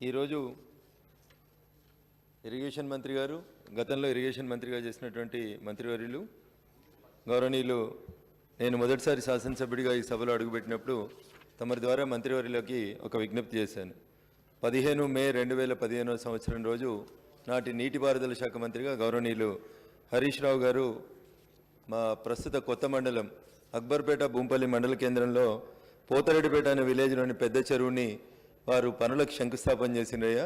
ఈరోజు ఇరిగేషన్ మంత్రి గారు, గతంలో ఇరిగేషన్ మంత్రిగా చేసినటువంటి మంత్రివర్యులు గౌరవనీయులు, నేను మొదటిసారి శాసనసభ్యుడిగా ఈ సభలో అడుగుపెట్టినప్పుడు తమరి ద్వారా మంత్రివర్యులకి ఒక విజ్ఞప్తి చేశాను. 15 మే 2015 సంవత్సరం రోజు నాటి నీటిపారుదల శాఖ మంత్రిగా గౌరవనీయులు హరీష్ రావు గారు మా ప్రస్తుత కొత్త మండలం అక్బర్పేట భూంపల్లి మండల కేంద్రంలో పోతరెడ్డిపేట అనే విలేజ్లోని పెద్ద చెరువుని వారు పనులకు శంకుస్థాపన చేసినయ్యా.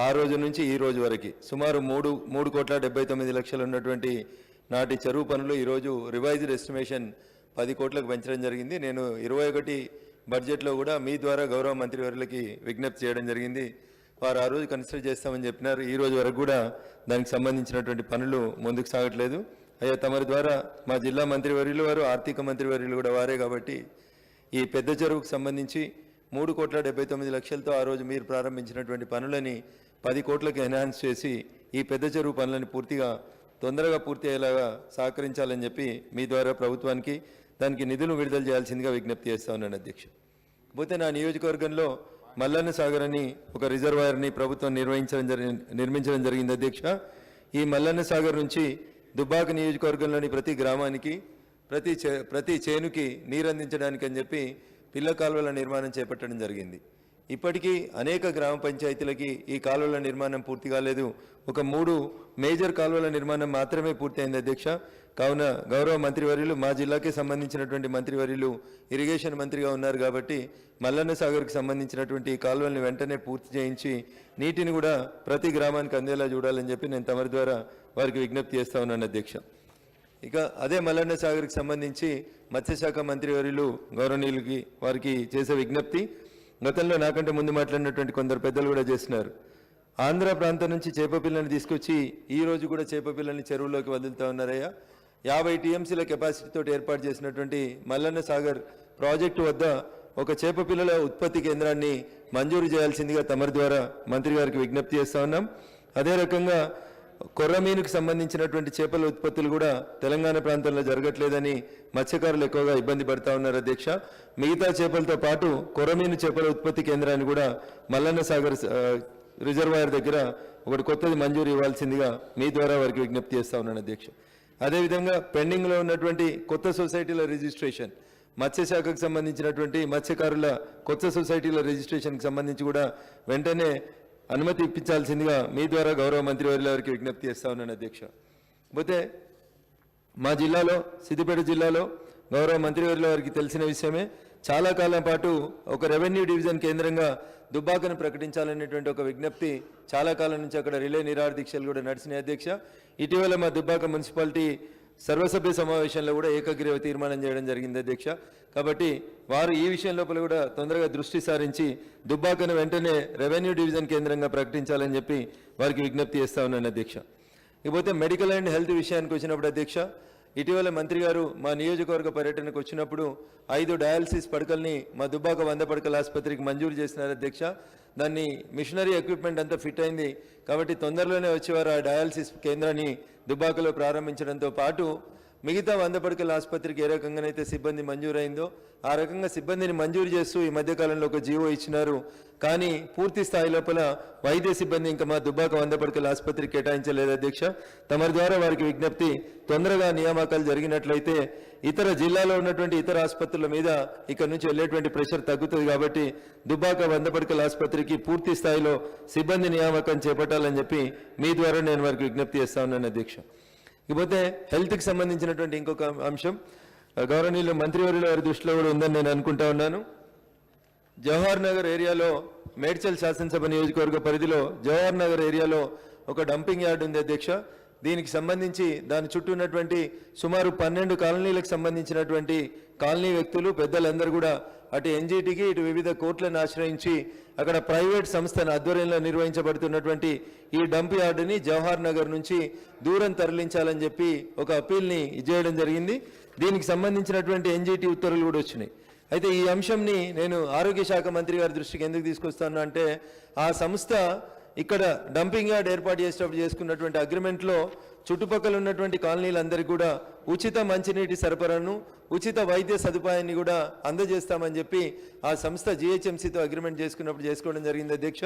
ఆ రోజు నుంచి ఈ రోజు వరకు సుమారు 3,79,00,000 ఉన్నటువంటి నాటి చెరువు పనులు ఈరోజు రివైజ్డ్ ఎస్టిమేషన్ 10 కోట్లకు పెంచడం జరిగింది. నేను 21 బడ్జెట్లో కూడా మీ ద్వారా గౌరవ మంత్రివర్యులకి విజ్ఞప్తి చేయడం జరిగింది. వారు ఆ రోజు కన్సిడర్ చేస్తామని చెప్పినారు. ఈ రోజు వరకు కూడా దానికి సంబంధించినటువంటి పనులు ముందుకు సాగట్లేదు. అయ్యా, తమరి ద్వారా మా జిల్లా మంత్రివర్యులు వారు, ఆర్థిక మంత్రివర్యులు కూడా వారే కాబట్టి ఈ పెద్ద చెరువుకు సంబంధించి 3,79,00,000తో ఆ రోజు మీరు ప్రారంభించినటువంటి పనులని 10 కోట్లకు ఎన్హాన్స్ చేసి ఈ పెద్ద చెరువు పనులని తొందరగా పూర్తి అయ్యేలాగా సహకరించాలని చెప్పి మీ ద్వారా ప్రభుత్వానికి దానికి నిధులు విడుదల చేయాల్సిందిగా విజ్ఞప్తి చేస్తా ఉన్నాను అధ్యక్ష. పోతే నా నియోజకవర్గంలో మల్లన్న సాగర్ అని ఒక రిజర్వాయర్ని ప్రభుత్వం నిర్మించడం జరిగింది అధ్యక్ష. ఈ మల్లన్న సాగర్ నుంచి దుబ్బాక నియోజకవర్గంలోని ప్రతి గ్రామానికి ప్రతి చేనుకి నీరు అందించడానికి అని చెప్పి పిల్ల కాలువల నిర్మాణం చేపట్టడం జరిగింది. ఇప్పటికీ అనేక గ్రామ పంచాయతీలకి ఈ కాలువల నిర్మాణం పూర్తి కాలేదు. ఒక 3 మేజర్ కాలువల నిర్మాణం మాత్రమే పూర్తయింది అధ్యక్ష. కావున గౌరవ మంత్రివర్యులు, మా జిల్లాకి సంబంధించినటువంటి మంత్రివర్యులు ఇరిగేషన్ మంత్రిగా ఉన్నారు కాబట్టి మల్లన్న సాగర్కి సంబంధించినటువంటి ఈ కాలువల్ని వెంటనే పూర్తి చేయించి నీటిని కూడా ప్రతి గ్రామానికి అందేలా చూడాలని చెప్పి నేను తమరి ద్వారా వారికి విజ్ఞప్తి చేస్తా ఉన్నాను అధ్యక్ష. ఇక అదే మల్లన్న సాగర్కి సంబంధించి మత్స్యశాఖ మంత్రివర్యులు గౌరవనీయులకి వారికి చేసే విజ్ఞప్తి, గతంలో నాకంటే ముందు మాట్లాడినటువంటి కొందరు పెద్దలు కూడా చేస్తున్నారు. ఆంధ్ర ప్రాంతం నుంచి చేప పిల్లల్ని తీసుకొచ్చి ఈ రోజు కూడా చేప పిల్లల్ని చెరువులోకి వదులుతూ ఉన్నారయ్యా. 50 టీఎంసీల కెపాసిటీతో ఏర్పాటు చేసినటువంటి మల్లన్న సాగర్ ప్రాజెక్టు వద్ద ఒక చేప పిల్లల ఉత్పత్తి కేంద్రాన్ని మంజూరు చేయాల్సిందిగా తమరి ద్వారా మంత్రి గారికి విజ్ఞప్తి చేస్తా ఉన్నాం. అదే రకంగా కొర్రమీనుకు సంబంధించినటువంటి చేపల ఉత్పత్తులు కూడా తెలంగాణ ప్రాంతంలో జరగట్లేదని మత్స్యకారులు ఎక్కువగా ఇబ్బంది పడతా ఉన్నారు అధ్యక్ష. మిగతా చేపలతో పాటు కొర్రమీను చేపల ఉత్పత్తి కేంద్రాన్ని కూడా మల్లన్న సాగర్ రిజర్వాయర్ దగ్గర ఒకటి కొత్తది మంజూరు ఇవ్వాల్సిందిగా మీ ద్వారా వారికి విజ్ఞప్తి చేస్తా ఉన్నాను అధ్యక్ష. అదేవిధంగా పెండింగ్లో ఉన్నటువంటి కొత్త సొసైటీల రిజిస్ట్రేషన్, మత్స్యశాఖకు సంబంధించినటువంటి మత్స్యకారుల కొత్త సొసైటీల రిజిస్ట్రేషన్కి సంబంధించి కూడా వెంటనే అనుమతి ఇప్పించాల్సిందిగా మీ ద్వారా గౌరవ మంత్రివర్యుల వారికి విజ్ఞప్తి చేస్తా ఉన్నాను అధ్యక్ష. పోతే మా జిల్లాలో, సిద్దిపేట జిల్లాలో గౌరవ మంత్రివర్యుల వారికి తెలిసిన విషయమే, చాలా కాలం పాటు ఒక రెవెన్యూ డివిజన్ కేంద్రంగా దుబ్బాకను ప్రకటించాలనేటువంటి ఒక విజ్ఞప్తి చాలా కాలం నుంచి అక్కడ రిలే నిరాహార దీక్షలు కూడా నడిచినాయి అధ్యక్ష. ఇటీవల మా దుబ్బాక మున్సిపాలిటీ సర్వసభ్య సమావేశంలో కూడా ఏకగ్రీవ తీర్మానం చేయడం జరిగింది అధ్యక్ష. కాబట్టి వారు ఈ విషయం లోపల కూడా తొందరగా దృష్టి సారించి దుబ్బాకను వెంటనే రెవెన్యూ డివిజన్ కేంద్రంగా ప్రకటించాలని చెప్పి వారికి విజ్ఞప్తి చేస్తా ఉన్నాను అధ్యక్ష. ఇకపోతే మెడికల్ అండ్ హెల్త్ విషయానికి వచ్చినప్పుడు అధ్యక్ష, ఇటీవల మంత్రి గారు మా నియోజకవర్గ పర్యటనకు వచ్చినప్పుడు 5 డయాలసిస్ పడకల్ని మా దుబ్బాక 100 పడకల ఆసుపత్రికి మంజూరు చేసినారు అధ్యక్ష. దాన్ని మిషనరీ ఎక్విప్మెంట్ అంతా ఫిట్ అయింది కాబట్టి తొందరలోనే వచ్చేవారు ఆ డయాలసిస్ కేంద్రాన్ని దుబ్బాకలో ప్రారంభించడంతో పాటు మిగతా 100 పడకల ఆసుపత్రికి ఏ రకంగానైతే సిబ్బంది మంజూరైందో ఆ రకంగా సిబ్బందిని మంజూరు చేస్తూ ఈ మధ్యకాలంలో ఒక జీవో ఇచ్చినారు. కానీ పూర్తి స్థాయి లోపల వైద్య సిబ్బంది ఇంకా మా దుబ్బాక 100 పడకల ఆసుపత్రికి కేటాయించలేదు అధ్యక్ష. తమరి ద్వారా వారికి విజ్ఞప్తి, తొందరగా నియామకాలు జరిగినట్లయితే ఇతర జిల్లాలో ఉన్నటువంటి ఇతర ఆసుపత్రుల మీద ఇక్కడ నుంచి వెళ్ళేటువంటి ప్రెషర్ తగ్గుతుంది కాబట్టి దుబ్బాక 100 పడకల ఆసుపత్రికి పూర్తి స్థాయిలో సిబ్బంది నియామకం చేపట్టాలని చెప్పి మీ ద్వారా నేను వారికి విజ్ఞప్తి చేస్తా ఉన్నాను అధ్యక్ష. ఇకపోతే హెల్త్కి సంబంధించినటువంటి ఇంకొక అంశం గౌరవనీయులు మంత్రివర్యుల వారి దృష్టిలో కూడా ఉందని నేను అనుకుంటా ఉన్నాను. జవహర్ నగర్ ఏరియాలో, మేడ్చల్ శాసనసభ నియోజకవర్గ పరిధిలో జవహర్ నగర్ ఏరియాలో ఒక డంపింగ్ యార్డ్ ఉంది అధ్యక్ష. దీనికి సంబంధించి దాని చుట్టూ ఉన్నటువంటి సుమారు 12 కాలనీలకు సంబంధించినటువంటి కాలనీ వ్యక్తులు, పెద్దలందరూ కూడా అటు ఎన్జీటీకి ఇటు వివిధ కోర్టులను ఆశ్రయించి అక్కడ ప్రైవేట్ సంస్థల ఆధ్వర్యంలో నిర్వహించబడుతున్నటువంటి ఈ డంప్ యార్డుని జవహర్ నగర్ నుంచి దూరం తరలించాలని చెప్పి ఒక అప్పీల్ని చేయడం జరిగింది. దీనికి సంబంధించినటువంటి ఎన్జీటీ ఉత్తర్వులు కూడా వచ్చినాయి. అయితే ఈ అంశంని నేను ఆరోగ్య శాఖ మంత్రి గారి దృష్టికి ఎందుకు తీసుకొస్తాను అంటే, ఆ సంస్థ ఇక్కడ డంపింగ్ యార్డ్ ఏర్పాటు చేసేటప్పుడు చేసుకున్నటువంటి అగ్రిమెంట్లో చుట్టుపక్కల ఉన్నటువంటి కాలనీలందరికీ కూడా ఉచిత మంచినీటి సరఫరాను, ఉచిత వైద్య సదుపాయాన్ని కూడా అందజేస్తామని చెప్పి ఆ సంస్థ జిహెచ్ఎంసీతో అగ్రిమెంట్ చేసుకోవడం జరిగింది అధ్యక్ష.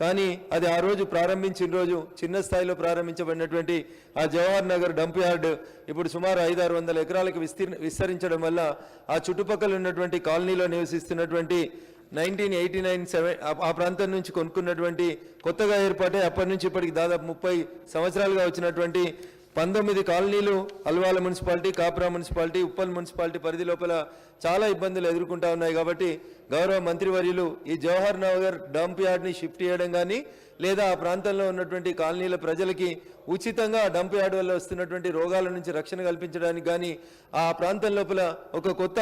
కానీ అది ఆ రోజు ప్రారంభించిన రోజు చిన్న స్థాయిలో ప్రారంభించబడినటువంటి ఆ జవహర్ నగర్ డంప్ యార్డ్ ఇప్పుడు సుమారు 500-600 ఎకరాలకు విస్తరించడం వల్ల ఆ చుట్టుపక్కల ఉన్నటువంటి కాలనీలో నివసిస్తున్నటువంటి 1989 ఆ ప్రాంతం నుంచి కొనుక్కున్నటువంటి కొత్తగా ఏర్పాటై అప్పటి నుంచి ఇప్పటికి దాదాపు 30 సంవత్సరాలుగా వచ్చినటువంటి 19 కాలనీలు Alwala municipality, Kapra municipality, Uppal municipality పరిధి లోపల చాలా ఇబ్బందులు ఎదుర్కొంటా ఉన్నాయి. కాబట్టి గౌరవ మంత్రివర్యులు ఈ జవహర్ నగర్ డంప్ యార్డ్ని షిఫ్ట్ చేయడం కానీ లేదా ఆ ప్రాంతంలో ఉన్నటువంటి కాలనీల ప్రజలకి ఉచితంగా డంప్ యార్డ్ వల్ల వస్తున్నటువంటి రోగాల నుంచి రక్షణ కల్పించడానికి కానీ ఆ ప్రాంతం లోపల ఒక కొత్త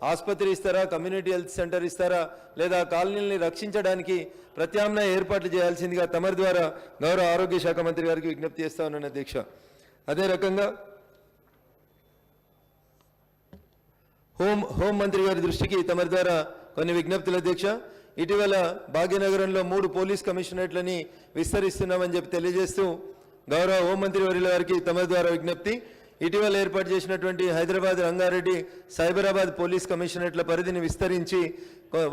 ఆసుపత్రి ఇస్తారా, కమ్యూనిటీ హెల్త్ సెంటర్ ఇస్తారా, లేదా కాలనీని రక్షించడానికి ప్రత్యామ్నాయ ఏర్పాట్లు చేయాల్సిందిగా తమరి ద్వారా గౌరవ ఆరోగ్య శాఖ మంత్రి గారికి విజ్ఞప్తి చేస్తా ఉన్నాను అధ్యక్ష. అదే రకంగా హోం మంత్రి గారి దృష్టికి తమరి ద్వారా కొన్ని విజ్ఞప్తులు అధ్యక్ష. ఇటీవల భాగ్యనగరంలో 3 పోలీస్ కమిషనరేట్లని విస్తరిస్తున్నామని చెప్పి తెలియజేస్తూ గౌరవ హోంమంత్రి వర్యుల గారికి తమరి ద్వారా విజ్ఞప్తి. ఇటీవల ఏర్పాటు చేసినటువంటి హైదరాబాద్, రంగారెడ్డి, సైబరాబాద్ పోలీస్ కమిషనరేట్ల పరిధిని విస్తరించి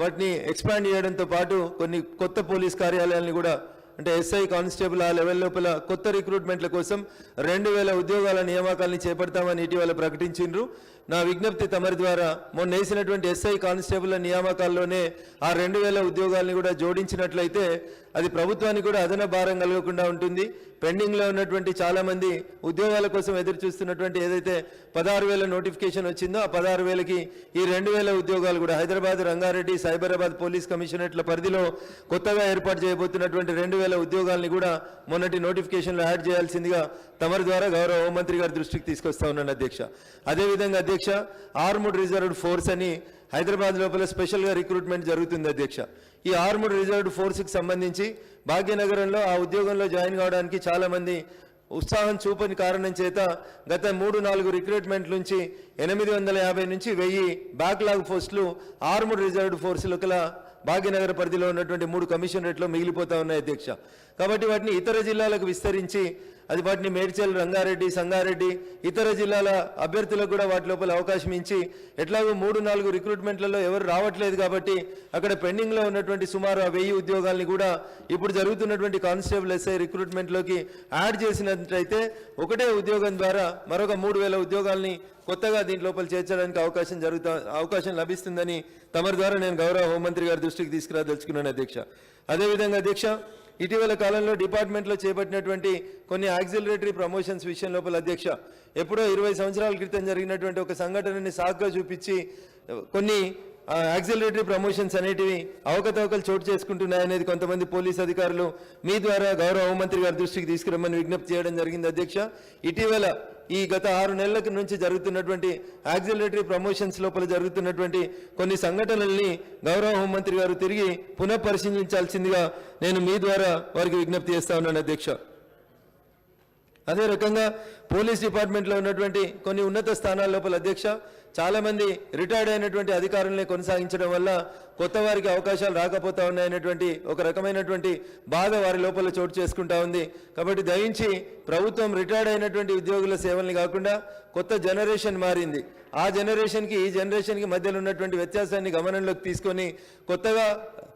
వాటిని ఎక్స్పాండ్ చేయడంతో పాటు కొన్ని కొత్త పోలీస్ కార్యాలయాలను కూడా అంటే ఎస్ఐ, కానిస్టేబుల్ ఆ లెవెల్ లోపల కొత్త రిక్రూట్మెంట్ల కోసం 2000 ఉద్యోగాల నియామకాలను చేపడతామని ఇటీవల ప్రకటించిండ్రు. నా విజ్ఞప్తి తమరి ద్వారా మొన్న వేసినటువంటి ఎస్ఐ, కానిస్టేబుల్ నియామకాల్లోనే ఆ 2000 ఉద్యోగాలను కూడా జోడించినట్లయితే అది ప్రభుత్వానికి కూడా అదన భారం కలగకుండా ఉంటుంది. పెండింగ్లో ఉన్నటువంటి చాలామంది ఉద్యోగాల కోసం ఎదురు చూస్తున్నటువంటి ఏదైతే 16,000 నోటిఫికేషన్ వచ్చిందో ఆ 16,000కి ఈ 2,000 ఉద్యోగాలు కూడా హైదరాబాద్, రంగారెడ్డి, సైబరాబాద్ పోలీస్ కమిషనరేట్ల పరిధిలో కొత్తగా ఏర్పాటు చేయబోతున్నటువంటి 2,000 ఉద్యోగాల్ని కూడా మొన్నటి నోటిఫికేషన్లో యాడ్ చేయాల్సిందిగా తమరి ద్వారా గౌరవ హోంమంత్రి గారి దృష్టికి తీసుకొస్తా ఉన్నాను అధ్యక్ష. అదేవిధంగా అధ్యక్ష, ఆర్మ్డ్ రిజర్వ్డ్ ఫోర్స్ అని హైదరాబాద్ లోపల స్పెషల్గా రిక్రూట్మెంట్ జరుగుతుంది అధ్యక్ష. ఈ ఆర్మ్డ్ రిజర్వ్డ్ ఫోర్స్కి సంబంధించి భాగ్యనగరంలో ఆ ఉద్యోగంలో జాయిన్ కావడానికి చాలామంది ఉత్సాహం చూపని కారణం చేత గత 3-4 రిక్రూట్మెంట్ నుంచి 850 నుంచి 1000 బ్యాక్లాగ్ పోస్టులు ఆర్మ్డ్ రిజర్వ్డ్ ఫోర్సుల భాగ్యనగర పరిధిలో ఉన్నటువంటి 3 కమిషనరేట్లో మిగిలిపోతా ఉన్నాయి అధ్యక్ష. కాబట్టి వాటిని ఇతర జిల్లాలకు విస్తరించి అది వాటిని మేడ్చల్, రంగారెడ్డి, సంగారెడ్డి ఇతర జిల్లాల అభ్యర్థులకు కూడా వాటి లోపల అవకాశం ఇచ్చి ఎట్లాగో 3-4 రిక్రూట్మెంట్లలో ఎవరు రావట్లేదు కాబట్టి అక్కడ పెండింగ్లో ఉన్నటువంటి సుమారు 1000 ఉద్యోగాల్ని కూడా ఇప్పుడు జరుగుతున్నటువంటి కానిస్టేబుల్, ఎస్ఐ రిక్రూట్మెంట్లోకి యాడ్ చేసినట్లయితే ఒకటే ఉద్యోగం ద్వారా మరొక 3,000 ఉద్యోగాల్ని కొత్తగా దీని లోపల చేర్చడానికి అవకాశం లభిస్తుందని తమరి ద్వారా నేను గౌరవ హోంమంత్రి గారి దృష్టికి తీసుకురాదలుచుకున్నాను అధ్యక్ష. అదేవిధంగా అధ్యక్ష, ఇటీవల కాలంలో డిపార్ట్మెంట్లో చేపట్టినటువంటి కొన్ని యాక్సిలరేటరీ ప్రమోషన్స్ విషయం లోపల అధ్యక్ష ఎప్పుడో 20 సంవత్సరాల క్రితం జరిగినటువంటి ఒక సంఘటనని సాకుగా చూపించి కొన్ని యాక్సిలరేటరీ ప్రమోషన్స్ అనేటివి అవకతవకలు చోటు చేసుకుంటున్నాయనేది కొంతమంది పోలీస్ అధికారులు మీ ద్వారా గౌరవ హోంమంత్రి గారి దృష్టికి తీసుకురమ్మని విజ్ఞప్తి చేయడం జరిగింది అధ్యక్ష. ఇటీవల ఈ గత 6 నెలల నుంచి జరుగుతున్నటువంటి యాక్సిలరేటరీ ప్రమోషన్స్ లోపల జరుగుతున్నటువంటి కొన్ని సంఘటనల్ని గౌరవ హోంమంత్రి గారు తిరిగి పునఃపరిశీలించాల్సిందిగా నేను మీ ద్వారా వారికి విజ్ఞప్తి చేస్తా ఉన్నాను అధ్యక్ష. అదే రకంగా పోలీస్ డిపార్ట్మెంట్లో ఉన్నటువంటి కొన్ని ఉన్నత స్థానాల లోపల అధ్యక్ష చాలామంది రిటైర్డ్ అయినటువంటి అధికారులనే కొనసాగించడం వల్ల కొత్త వారికి అవకాశాలు రాకపోతా ఉన్నాయనేటువంటి ఒక రకమైనటువంటి బాధ వారి లోపల చోటు చేసుకుంటా ఉంది. కాబట్టి దయించి ప్రభుత్వం రిటైర్డ్ అయినటువంటి ఉద్యోగుల సేవల్ని కాకుండా కొత్త జనరేషన్ మారింది, ఆ జనరేషన్కి ఈ జనరేషన్కి మధ్యలో ఉన్నటువంటి వ్యత్యాసాన్ని గమనంలోకి తీసుకొని కొత్తగా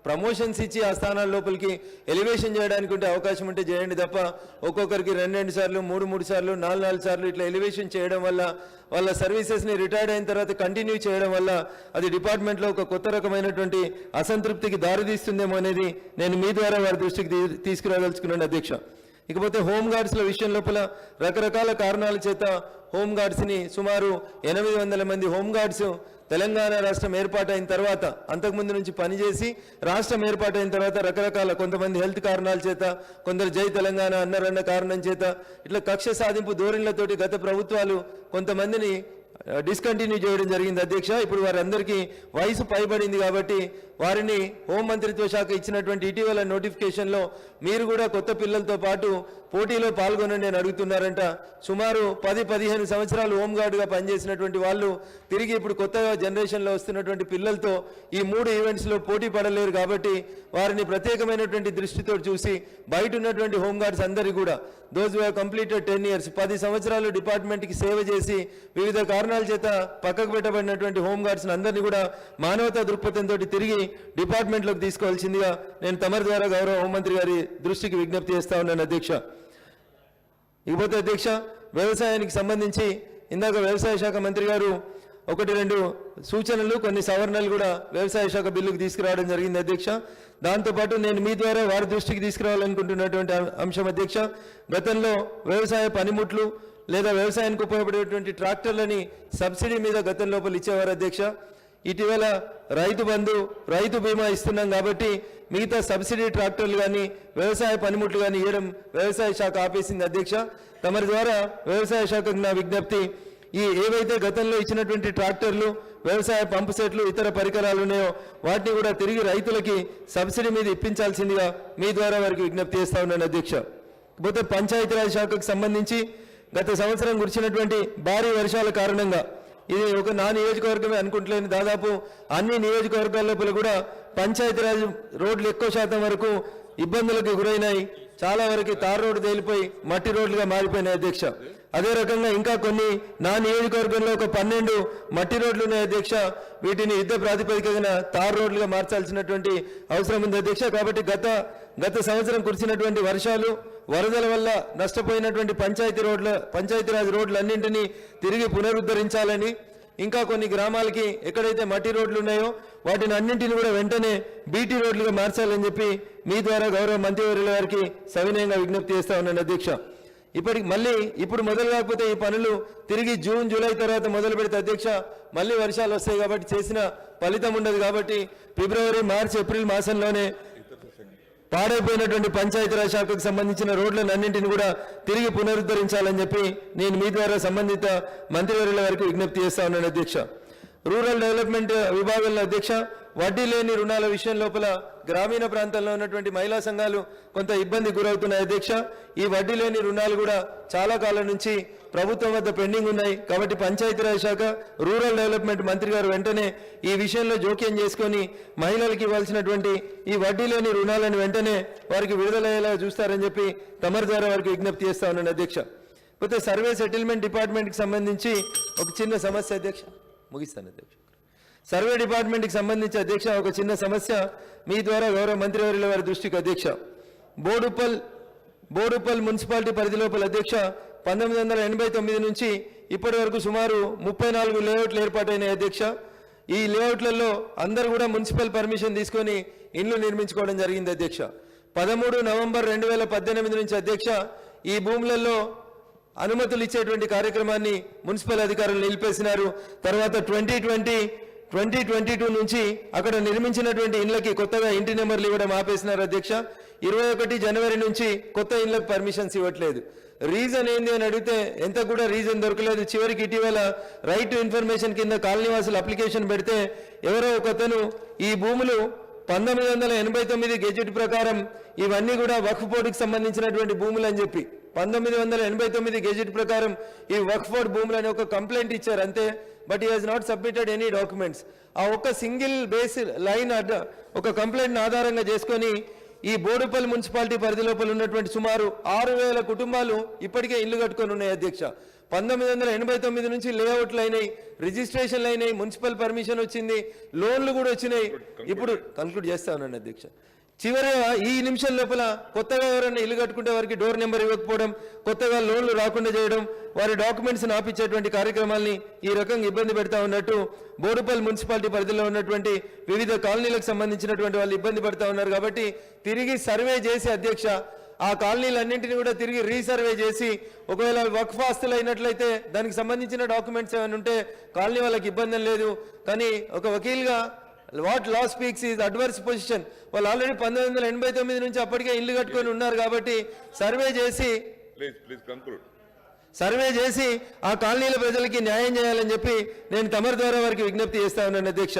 ప్రమోషన్స్ ఇచ్చి ఆ స్థానాల లోపలికి ఎలివేషన్ చేయడానికి ఉంటే అవకాశం ఉంటే చేయండి తప్ప ఒక్కొక్కరికి 2 సార్లు 3 సార్లు 4 సార్లు ఇట్లా ఎలివేషన్ చేయడం వల్ల వాళ్ళ సర్వీసెస్ని రిటైర్డ్ అయిన తర్వాత కంటిన్యూ చేయడం వల్ల అది డిపార్ట్మెంట్లో ఒక కొత్త రకమైనటువంటి అసంతృప్తికి దారితీస్తుందేమో అనేది నేను మీ ద్వారా వారి దృష్టికి తీసుకురాదలుచుకున్నాను అధ్యక్ష. ఇకపోతే హోంగార్డ్స్ల విషయం లోపల రకరకాల కారణాల చేత హోంగార్డ్స్ని సుమారు 800 మంది హోంగార్డ్స్ తెలంగాణ రాష్ట్రం ఏర్పాటైన తర్వాత అంతకుముందు నుంచి పనిచేసి రాష్ట్రం ఏర్పాటైన తర్వాత రకరకాల కొంతమంది హెల్త్ కారణాల చేత, కొందరు జై తెలంగాణ అన్నారన్న కారణం చేత ఇట్లా కక్ష సాధింపు ధోరణులతోటి గత ప్రభుత్వాలు కొంతమందిని డిస్కంటిన్యూ చేయడం జరిగింది అధ్యక్ష. ఇప్పుడు వారందరికీ వయసు పైబడింది కాబట్టి వారిని హోంమంత్రిత్వ శాఖ ఇచ్చినటువంటి ఇటీవల నోటిఫికేషన్లో మీరు కూడా కొత్త పిల్లలతో పాటు పోటీలో పాల్గొనండి అని అడుగుతున్నారంట. సుమారు 10-15 సంవత్సరాలు హోంగార్డుగా పనిచేసినటువంటి వాళ్ళు తిరిగి ఇప్పుడు కొత్తగా జనరేషన్లో వస్తున్నటువంటి పిల్లలతో ఈ 3 ఈవెంట్స్లో పోటీ పడలేరు కాబట్టి వారిని ప్రత్యేకమైనటువంటి దృష్టితో చూసి బయట ఉన్నటువంటి హోంగార్డ్స్ అందరికీ కూడా those who have completed 10 years 10 సంవత్సరాలు డిపార్ట్మెంట్కి సేవ చేసి వివిధ కారణాల చేత పక్కకు పెట్టబడినటువంటి హోంగార్డ్స్ని అందరినీ కూడా మానవతా దృక్పథంతో తిరిగి డిపార్ట్మెంట్లోకి తీసుకోవాల్సిందిగా నేను తమరి ద్వారా గౌరవ హోంమంత్రి గారి దృష్టికి విజ్ఞప్తి చేస్తా ఉన్నాను అధ్యక్ష. ఇకపోతే అధ్యక్ష, వ్యవసాయానికి సంబంధించి ఇందాక వ్యవసాయ శాఖ మంత్రి గారు 1-2 సూచనలు కొన్ని సవరణలు కూడా వ్యవసాయ శాఖ బిల్లుకు తీసుకురావడం జరిగింది అధ్యక్ష. దాంతోపాటు నేను మీ ద్వారా వారి దృష్టికి తీసుకురావాలనుకుంటున్నటువంటి అంశం అధ్యక్ష, గతంలో వ్యవసాయ పనిముట్లు లేదా వ్యవసాయానికి ఉపయోగపడేటువంటి ట్రాక్టర్లని సబ్సిడీ మీద గతం లోపల ఇచ్చేవారు అధ్యక్ష. ఇటీవల రైతు బంధు రైతు బీమా ఇస్తున్నాం కాబట్టి మిగతా సబ్సిడీ ట్రాక్టర్లు కానీ వ్యవసాయ పనిముట్లు కానీ ఇవ్వడం వ్యవసాయ శాఖ ఆపేసింది అధ్యక్ష. తమరి ద్వారా వ్యవసాయ శాఖకు నా విజ్ఞప్తి, ఈ ఏవైతే గతంలో ఇచ్చినటువంటి ట్రాక్టర్లు వ్యవసాయ పంపు సెట్లు ఇతర పరికరాలు ఉన్నాయో వాటిని కూడా తిరిగి రైతులకి సబ్సిడీ మీద ఇప్పించాల్సిందిగా మీ ద్వారా వారికి విజ్ఞప్తి చేస్తా ఉన్నాను అధ్యక్ష. పోతే పంచాయతీరాజ్ శాఖకు సంబంధించి గత సంవత్సరం కురిసినటువంటి భారీ వర్షాల కారణంగా ఇది ఒక నా నియోజకవర్గమే అనుకుంటలేని దాదాపు అన్ని నియోజకవర్గాల లోపల కూడా పంచాయతీరాజ్ రోడ్లు ఎక్కువ శాతం వరకు ఇబ్బందులకు గురైనాయి. చాలా వరకు తార్ రోడ్డు తేలిపోయి మట్టి రోడ్లుగా మారిపోయినాయి అధ్యక్ష. అదే రకంగా ఇంకా కొన్ని నా నియోజకవర్గంలో ఒక 12 మట్టి రోడ్లు ఉన్నాయి అధ్యక్ష. వీటిని యుద్ధ ప్రాతిపదికన తార్ రోడ్లుగా మార్చాల్సినటువంటి అవసరం ఉంది అధ్యక్ష. కాబట్టి గత సంవత్సరం కురిసినటువంటి వర్షాలు వరదల వల్ల నష్టపోయినటువంటి పంచాయతీరాజ్ రోడ్లన్నింటినీ తిరిగి పునరుద్ధరించాలని, ఇంకా కొన్ని గ్రామాలకి ఎక్కడైతే మట్టి రోడ్లు ఉన్నాయో వాటిని అన్నింటినీ కూడా వెంటనే బీటీ రోడ్లుగా మార్చాలని చెప్పి మీ ద్వారా గౌరవ మంత్రివర్యుల గారికి సవినయంగా విజ్ఞప్తి చేస్తా ఉన్నాను అధ్యక్ష. ఇప్పుడు మొదలు కాకపోతే ఈ పనులు తిరిగి జూన్ జూలై తర్వాత మొదలు పెడితే అధ్యక్ష మళ్ళీ వర్షాలు వస్తాయి కాబట్టి చేసిన ఫలితం ఉండదు. కాబట్టి ఫిబ్రవరి మార్చి ఏప్రిల్ మాసంలోనే పాడైపోయినటువంటి పంచాయతీరాజ్ శాఖకు సంబంధించిన రోడ్లను అన్నింటిని కూడా తిరిగి పునరుద్ధరించాలని చెప్పి నేను మీ ద్వారా సంబంధిత మంత్రివర్యుల వారికి విజ్ఞప్తి చేస్తా ఉన్నాను అధ్యక్ష. రూరల్ డెవలప్మెంట్ విభాగంలో అధ్యక్ష వడ్డీ లేని రుణాల విషయం లోపల గ్రామీణ ప్రాంతాల్లో ఉన్నటువంటి మహిళా సంఘాలు కొంత ఇబ్బంది గురవుతున్నాయి అధ్యక్ష. ఈ వడ్డీ లేని రుణాలు కూడా చాలా కాలం నుంచి ప్రభుత్వం వద్ద పెండింగ్ ఉన్నాయి. కాబట్టి పంచాయతీరాజ్ శాఖ రూరల్ డెవలప్మెంట్ మంత్రి గారు వెంటనే ఈ విషయంలో జోక్యం చేసుకొని మహిళలకు ఇవ్వాల్సినటువంటి ఈ వడ్డీ లేని రుణాలను వెంటనే వారికి విడుదలయ్యేలా చూస్తారని చెప్పి తమరి ద్వారా వారికి విజ్ఞప్తి చేస్తా ఉన్నాను అధ్యక్ష. పోతే సర్వే సెటిల్మెంట్ డిపార్ట్మెంట్కి సంబంధించి ఒక చిన్న సమస్య అధ్యక్ష, ముగిస్తాను అధ్యక్ష. సర్వే డిపార్ట్మెంట్కి సంబంధించి అధ్యక్ష ఒక చిన్న సమస్య మీ ద్వారా గౌరవ మంత్రివర్యుల వారి దృష్టికి అధ్యక్ష. బోడుపల్ మున్సిపాలిటీ పరిధి లోపల అధ్యక్ష 1989 నుంచి ఇప్పటి వరకు సుమారు 34 లేఅవుట్లు ఏర్పాటైనాయి అధ్యక్ష. ఈ లేఅవుట్లలో అందరూ కూడా మున్సిపల్ పర్మిషన్ తీసుకొని ఇండ్లు నిర్మించుకోవడం జరిగింది అధ్యక్ష. 13 నవంబర్ 2018 నుంచి అధ్యక్ష ఈ భూములలో అనుమతులు ఇచ్చేటువంటి కార్యక్రమాన్ని మున్సిపల్ అధికారులు నిలిపేసినారు. తర్వాత 2022 నుంచి అక్కడ నిర్మించినటువంటి ఇండ్లకి కొత్తగా ఇంటి నెంబర్లు ఇవ్వడం ఆపేసినారు అధ్యక్ష. 21 జనవరి నుంచి కొత్త ఇండ్లకు పర్మిషన్స్ ఇవ్వట్లేదు. రీజన్ ఏంది అని అడిగితే ఎంత కూడా రీజన్ దొరకలేదు. చివరికి ఇటీవల రైట్ టు ఇన్ఫర్మేషన్ కింద కాలనీవాసులు అప్లికేషన్ పెడితే ఎవరో ఒకతను ఈ భూములు 1989 గెజెట్ ప్రకారం ఇవన్నీ కూడా వక్ఫ్ బోర్డుకి సంబంధించినటువంటి భూములు అని చెప్పి 1989 గెజెట్ ప్రకారం ఈ వక్ఫ్ బోర్డు భూములని ఒక కంప్లైంట్ ఇచ్చారు అంతే. But he has not submitted any documents. ఆ ఒక్క సింగిల్ బేస్ లైన్ ఒక కంప్లైంట్ ఆధారంగా చేసుకొని ఈ బోడుపల్లి మున్సిపాలిటీ పరిధి లోపల ఉన్నటువంటి సుమారు 6,000 కుటుంబాలు ఇప్పటికే ఇల్లు కట్టుకొని ఉన్నాయి అధ్యక్ష. 1989 నుంచి లేఅవుట్లు అయినాయి, రిజిస్ట్రేషన్లు అయినాయి, మున్సిపల్ పర్మిషన్ వచ్చింది, లోన్లు కూడా వచ్చినాయి. ఇప్పుడు కంక్లూడ్ చేస్తా ఉన్నాను అధ్యక్ష. చివరిగా ఈ నిమిషం లోపల కొత్తగా ఎవరైనా ఇల్లు కట్టుకుంటే వారికి డోర్ నెంబర్ ఇవ్వకపోవడం, కొత్తగా లోన్లు రాకుండా చేయడం, వారి డాక్యుమెంట్స్ ఆపించేటువంటి కార్యక్రమాల్ని ఈ రకంగా ఇబ్బంది పెడతా ఉన్నట్టు బోడుపల్లి మున్సిపాలిటీ పరిధిలో ఉన్నటువంటి వివిధ కాలనీలకు సంబంధించినటువంటి వాళ్ళు ఇబ్బంది పడతా ఉన్నారు. కాబట్టి తిరిగి సర్వే చేసి అధ్యక్ష ఆ కాలనీలన్నింటినీ కూడా తిరిగి రీసర్వే చేసి ఒకవేళ వక్ఫ్ ఆస్తులు అయినట్లయితే దానికి సంబంధించిన డాక్యుమెంట్స్ ఏమైనా ఉంటే కాలనీ వాళ్ళకి ఇబ్బంది లేదు. కానీ ఒక వకీల్గా what law speaks is adverse position. వాళ్ళు ఆల్రెడీ 1989 నుంచి అప్పటికే ఇల్లు కట్టుకొని ఉన్నారు కాబట్టి సర్వే చేసి సర్వే చేసి ఆ కాలనీల ప్రజలకి న్యాయం చేయాలని చెప్పి నేను తమరి ద్వారా వారికి విజ్ఞప్తి చేస్తా ఉన్నాను అధ్యక్ష.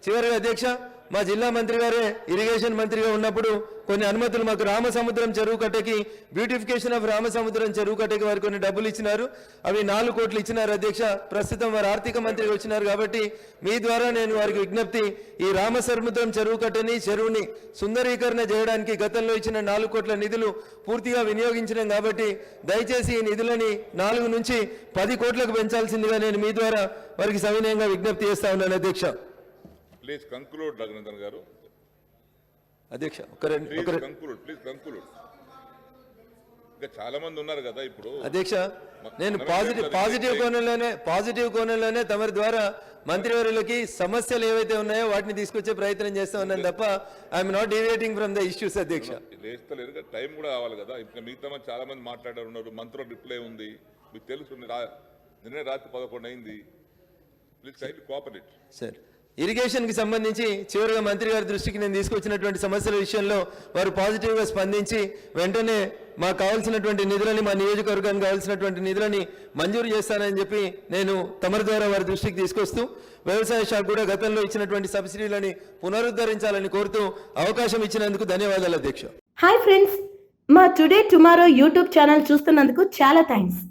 చివరిగా అధ్యక్ష, మా జిల్లా మంత్రి గారే ఇరిగేషన్ మంత్రిగా ఉన్నప్పుడు కొన్ని అనుమతులు మాకు రామసముద్రం చెరువు కట్టకి, బ్యూటిఫికేషన్ ఆఫ్ రామసముద్రం చెరువు కట్టకి వారు కొన్ని డబ్బులు ఇచ్చినారు. అవి 4 కోట్లు ఇచ్చినారు అధ్యక్ష. ప్రస్తుతం వారు ఆర్థిక మంత్రిగా వచ్చినారు కాబట్టి మీ ద్వారా నేను వారికి విజ్ఞప్తి, ఈ రామసముద్రం చెరువు కట్టని చెరువుని సుందరీకరణ చేయడానికి గతంలో ఇచ్చిన 4 కోట్ల నిధులు పూర్తిగా వినియోగించినాం కాబట్టి దయచేసి ఈ నిధులని 4 నుంచి 10 కోట్లకు పెంచాల్సిందిగా నేను మీ ద్వారా వారికి సవినయంగా విజ్ఞప్తి చేస్తా ఉన్నాను అధ్యక్ష. ప్లీజ్ కంక్లూడ్ రఘునందన్ గారు. అధ్యక్ష ప్లీజ్ కంక్లూడ్. ఇంకా చాలా మంది ఉన్నారు కదా ఇప్పుడు. అధ్యక్ష, నేను పాజిటివ్ కోణంలోనే తమరి ద్వారా మంత్రివర్యులకి సమస్యలు ఏవైతే ఉన్నాయో వాటిని తీసుకొచ్చే ప్రయత్నం చేస్తా ఉన్నాను తప్ప I'm not deviating from the issues అధ్యక్ష. లేస్తలేరు కదా, టైం కూడా కావాలి కదా. ఇంకా మిగతా మంది చాలా మంది మాట్లాడారు ఉన్నారు. మంత్రులు రిప్లై ఉంది, మీకు తెలుసు. నిన్నే రాత్రి 11 అయింది. Please kindly cooperate. సార్, ఇరిగేషన్కి సంబంధించి చివరిగా మంత్రి గారి దృష్టికి నేను తీసుకొచ్చినటువంటి సమస్యల విషయంలో వారు పాజిటివ్గా స్పందించి వెంటనే మాకు కావాల్సినటువంటి నిధులని, మా నియోజకవర్గానికి కావాల్సినటువంటి నిధులని మంజూరు చేస్తానని చెప్పి నేను తమరి ద్వారా వారి దృష్టికి తీసుకొస్తూ వ్యవసాయ శాఖ కూడా గతంలో ఇచ్చినటువంటి సబ్సిడీలని పునరుద్ధరించాలని కోరుతూ అవకాశం ఇచ్చినందుకు ధన్యవాదాలు అధ్యక్ష. హాయ్ ఫ్రెండ్స్, మా టుడే టుమారో యూట్యూబ్ ఛానల్ చూస్తున్నందుకు చాలా థ్యాంక్స్.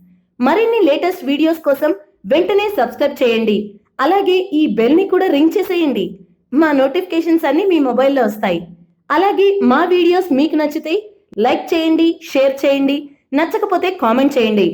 మరిన్ని లేటెస్ట్ వీడియోస్ కోసం వెంటనే సబ్స్క్రైబ్ చేయండి. అలాగే ఈ బెల్ ని కూడా రింగ్ చేసేయండి. మా నోటిఫికేషన్స్ అన్ని మీ మొబైల్లో వస్తాయి. అలాగే మా వీడియోస్ మీకు నచ్చితే లైక్ చేయండి, షేర్ చేయండి, నచ్చకపోతే కామెంట్ చేయండి.